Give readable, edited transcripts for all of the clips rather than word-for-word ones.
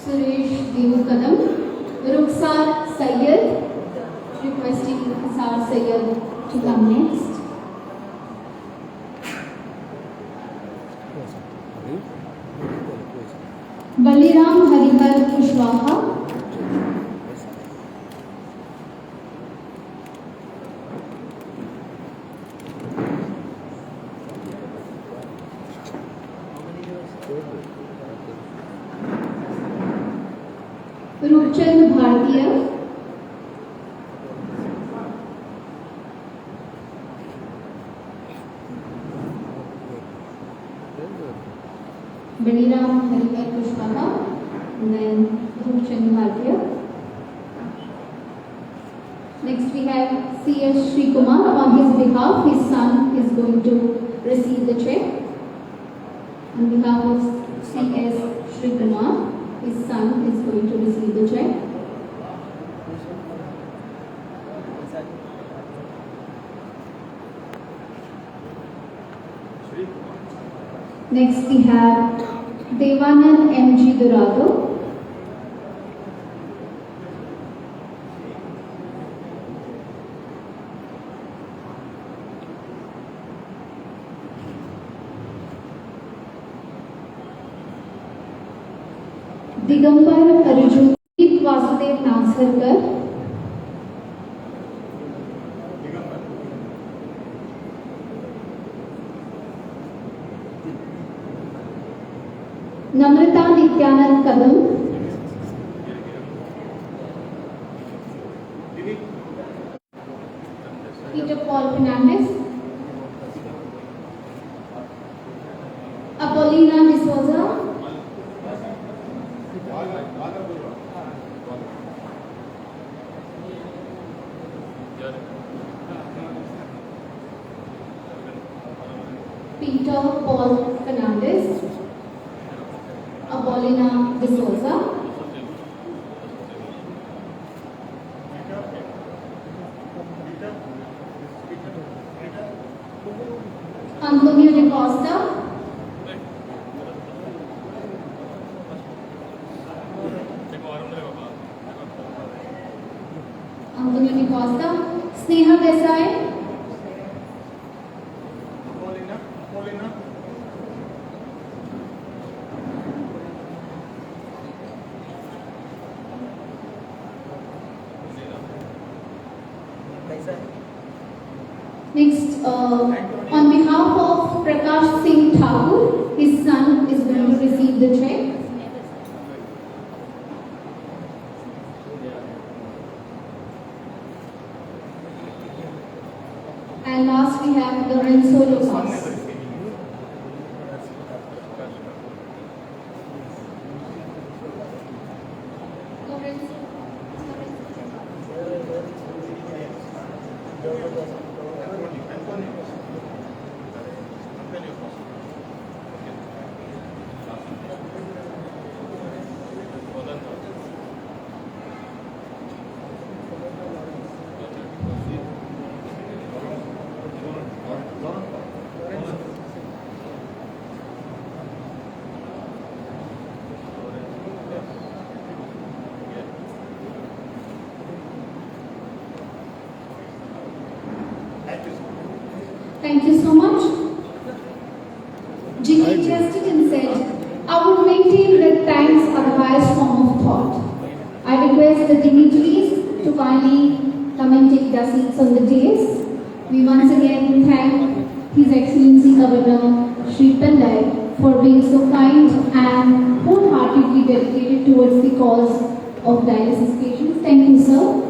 Suresh Devukadam, Rukhsar Sayyed, requesting Rukhsar Sayyed to come next. Baliram Harihar Kushwaha, Rupchand Bhartiya, Baliram Harihar Kushwaha, and then Rupchand Bhartiya. Next we have C.S. Srikumar. On his behalf, his son is going to receive the check. On behalf of C.S. Srikumar, his son is going to receive the check. Next we have Devanand M.G. Durado. Digambar Arjun Vasudev Nasarkar. Namrata Nityanand Kadam. Peter Paul Fernandez. Apolina D'Souza. Peter Paul Fernandez, Apolina D'Souza, Antonio De Costa, Sneha Desai, Next, on behalf of Prakash Singh Thakur, his son is going to receive the check. And last we have Lorenzo Lopez. Thank you so much. G.K. Chesterton said, I would maintain that thanks are the highest form of thought. I request the dignitaries to kindly come and take their seats on the dais. We once again thank His Excellency Governor Shri Pillai for being so kind and wholeheartedly dedicated towards the cause of dialysis patients. Thank you, sir.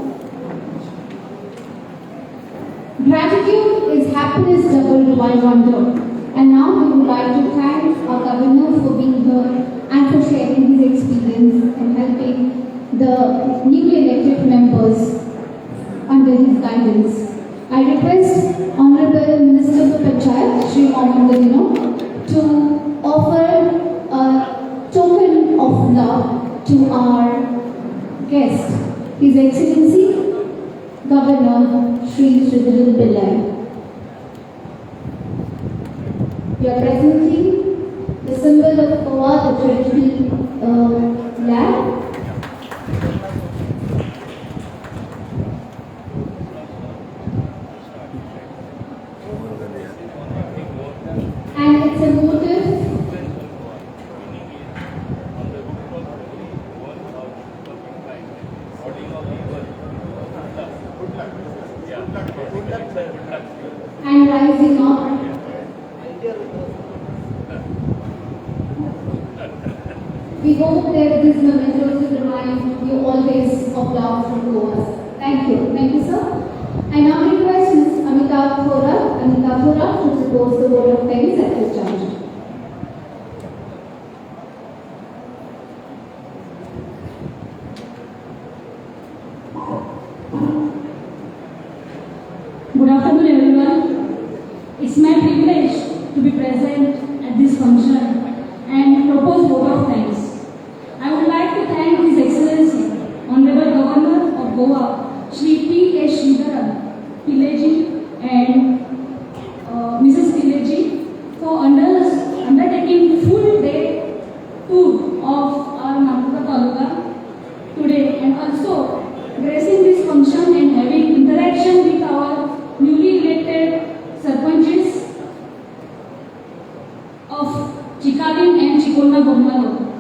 Gratitude is happiness doubled by wonder. And now we would like to thank our Governor for being here and for sharing his experience and helping the newly elected members under his guidance. I request Honorable Minister for Panchayat, Shri Mohammed Gadino, to offer a token of love to our guest, His Excellency Governor Shri Sridharan Pillai. We are presenting the symbol of Goa, the traditional flag. We hope that these mementos will remind you always of love from Goa. Thank you. Thank you, sir. I now request Ms. Amita Thora to propose the vote of thanks at this juncture. Good afternoon, everyone. It's my privilege to be present at this function and propose vote of thanks. I would like to thank His Excellency, Honorable Governor of Goa, Shri P. A. Sridharan Pileji and Mrs. Pileji for undertaking full day tour of our Nampuka Taluka today, and also gracing this function and having interaction with our newly elected sarpanches of Chikadin and Chikolna Bongalo.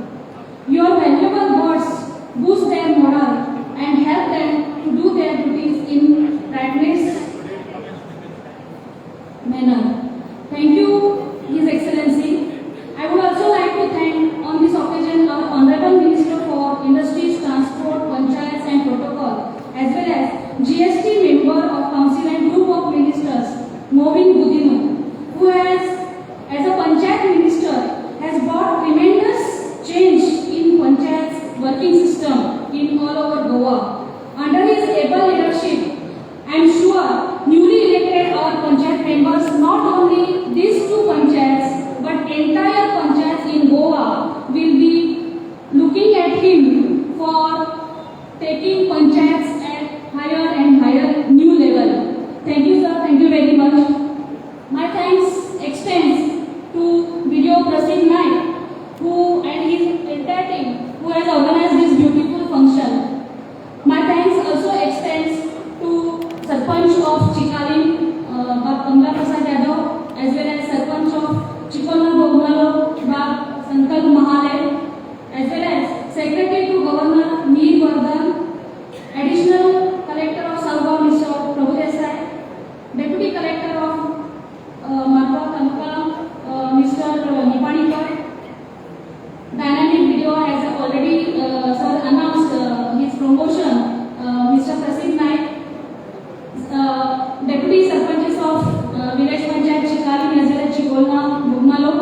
Your valuable words boost their morale and help them to do their duties in tireless manner. Thank you, His Excellency. I would also like to thank on this occasion our Honorable Minister for Industries, Transport, Panchayats and Protocol, as well as GST member of Council and Group of Ministers, Movin Budino, who has, as a Panchayat Minister, has brought tremendous change in Panchayat's working system in all over Goa. Under his able leadership, I am sure newly elected our Panchayat members, not only these two Panchayats, but entire Panchayats in Goa will be looking at him for taking Panchayats at higher and higher new level. Thank you, sir. Thank you very much. My thanks extends to Video Prasid Naik, who and his entire team, who has organized this beautiful function. My thanks also extends to Sarpanch of Chikadin, Kamla Prasad Yadav, as well as Sarpanch of Chikolna Bongalo, Sankalp Mahale, as well as Secretary to Governor Mir Vardhan, Additional Collector of Salva Mr. Prabhu Desai, Deputy Collector of Marwa Taluka Mr. Nipanikar. Dynamic Video has already sir announced his promotion, Mr. Prasid Naik. Deputy Sarpanches of Village Panchayat Chikadin as well as Chikolna Bugmalo,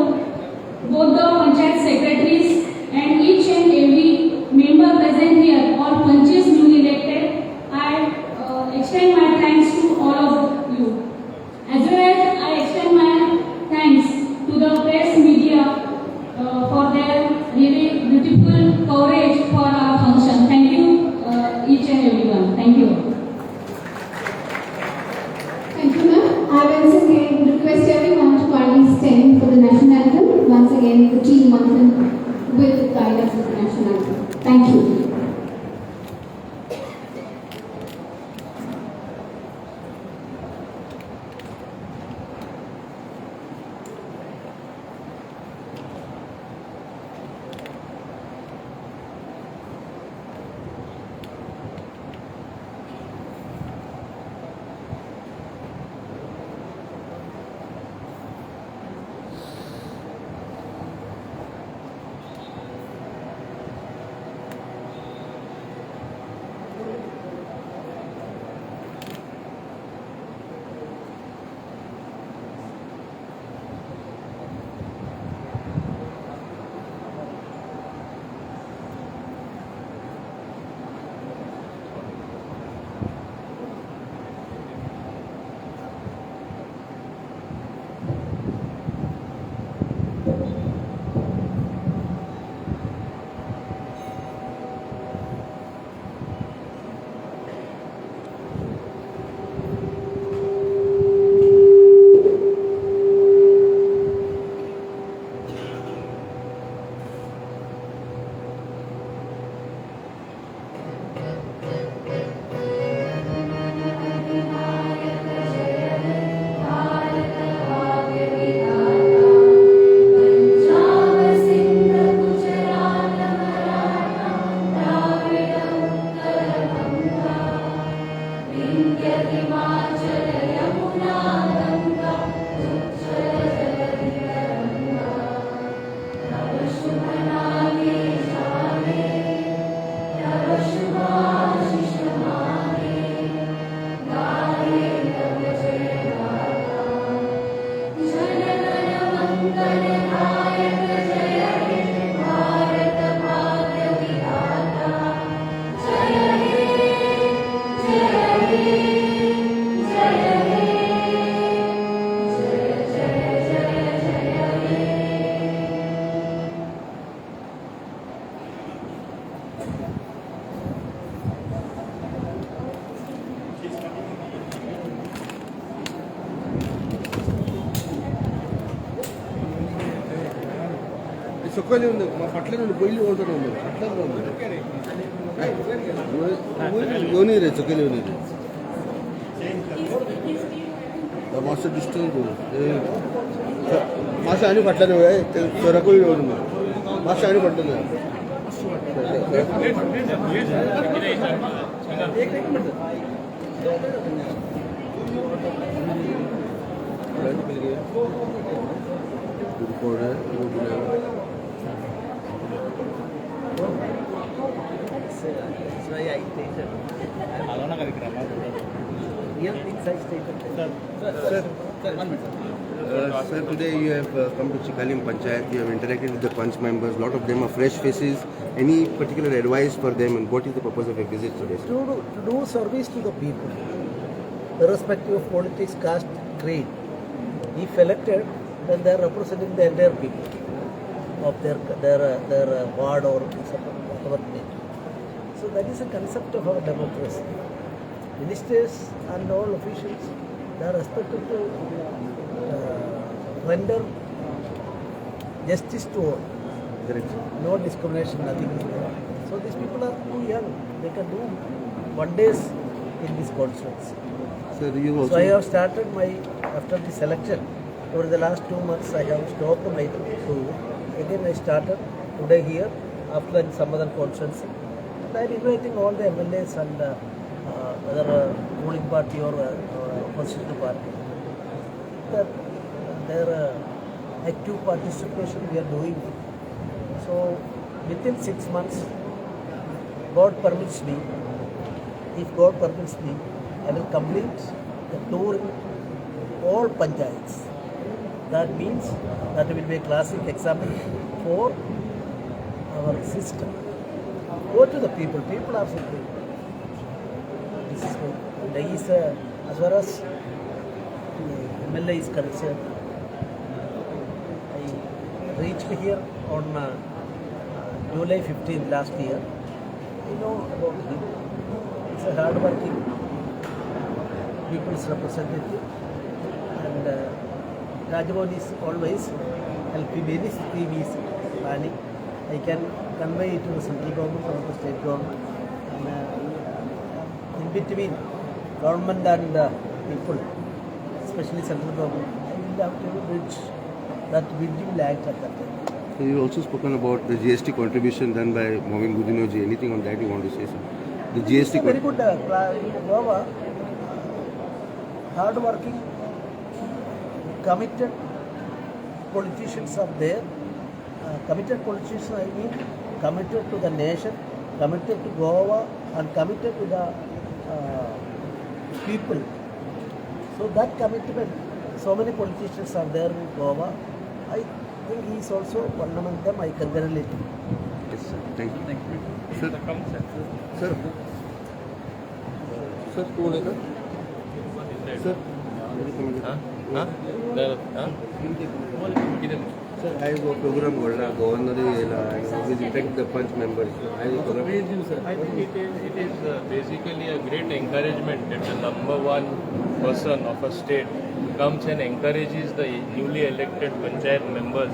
both the Panchayat Secretaries and each and every member present here, all Panchayats newly elected, I extend my thanks to all of you. As well as I extend my thanks to the press media for their really beautiful coverage for our function. Thank you, each and everyone. Thank you. Thank you, ma'am. I once again request everyone to kindly stand for the national anthem. Once again, the team Manthan will guide us with the national anthem. Thank you. చొక్కాలే ఉంది మా పట్ల నుండి పొయ్యి ఉంటుంది పట్ల ఉంది యోని రే చొక్కాలే యోని मास्टर डिस्टेंस मास्टर आणि पटलं नाही चोराकोळी येऊन मास्टर आणि पटलं नाही Sir, today you have come to Chikalim Panchayat, you have interacted with the Panch members, lot of them are fresh faces. Any particular advice for them and what is the purpose of your visit today? To do service to the people, irrespective of politics, caste, creed. If elected, then they are representing the entire people of their ward or whatever name. So that is a concept of our democracy. Ministers and all officials, they are expected to render justice to all. Correct. No discrimination, nothing is there. So these people are too young. They can do one days in this constituency. Sir, you also... So I have started after this election, over the last 2 months I have stopped my tour. Again I started today here, after in some other constituency. And I am inviting all the MLAs and whether ruling party or opposition party, that their active participation we are doing. So within 6 months, God permits me, if God permits me, I will complete the tour in all panchayats. That means that will be a classic example for our system. Go to the people, people are supreme. This is what, and is, as far as MLA is concerned, I reached here on July 15th last year. You know about him. He's a hard-working people's representative, and Rajabhavan is always helping any scheme is planning. I can convey it to the central government or the state government. And in between government and people, especially central government, I will have to bridge that bridging lagged at that time. So you also spoken about the GST contribution done by Momin Gudinoji. Anything on that you want to say, sir? The GST... Very good. Goa, hard-working, committed politicians are there. Committed politicians, I mean, committed to the nation, committed to Goa, and committed to the people. So that commitment, so many politicians are there in Goa. I think he is also one among them. I congratulate him. Yes, sir. Thank you. Thank you. Sir, sir, sir, कौन है ना? Sir, sir, I have a program called Governor will detect the Punch members. I have a program. I think it is basically a great encouragement that the number one person of a state comes and encourages the newly elected panchayat members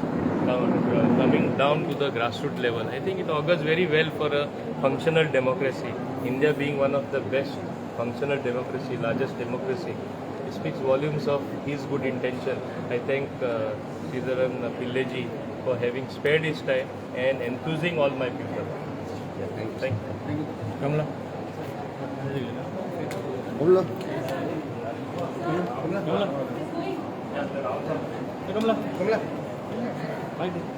coming down to the grassroots level. I think it augurs very well for a functional democracy. India being one of the best functional democracy, largest democracy, it speaks volumes of his good intention. I thank Sridharan Pilleji for having spared his time and enthusing all my people. Yeah, thank you. Thank you. Kamala. Kamala. Kamala. Kamala. Kamala. Kamala.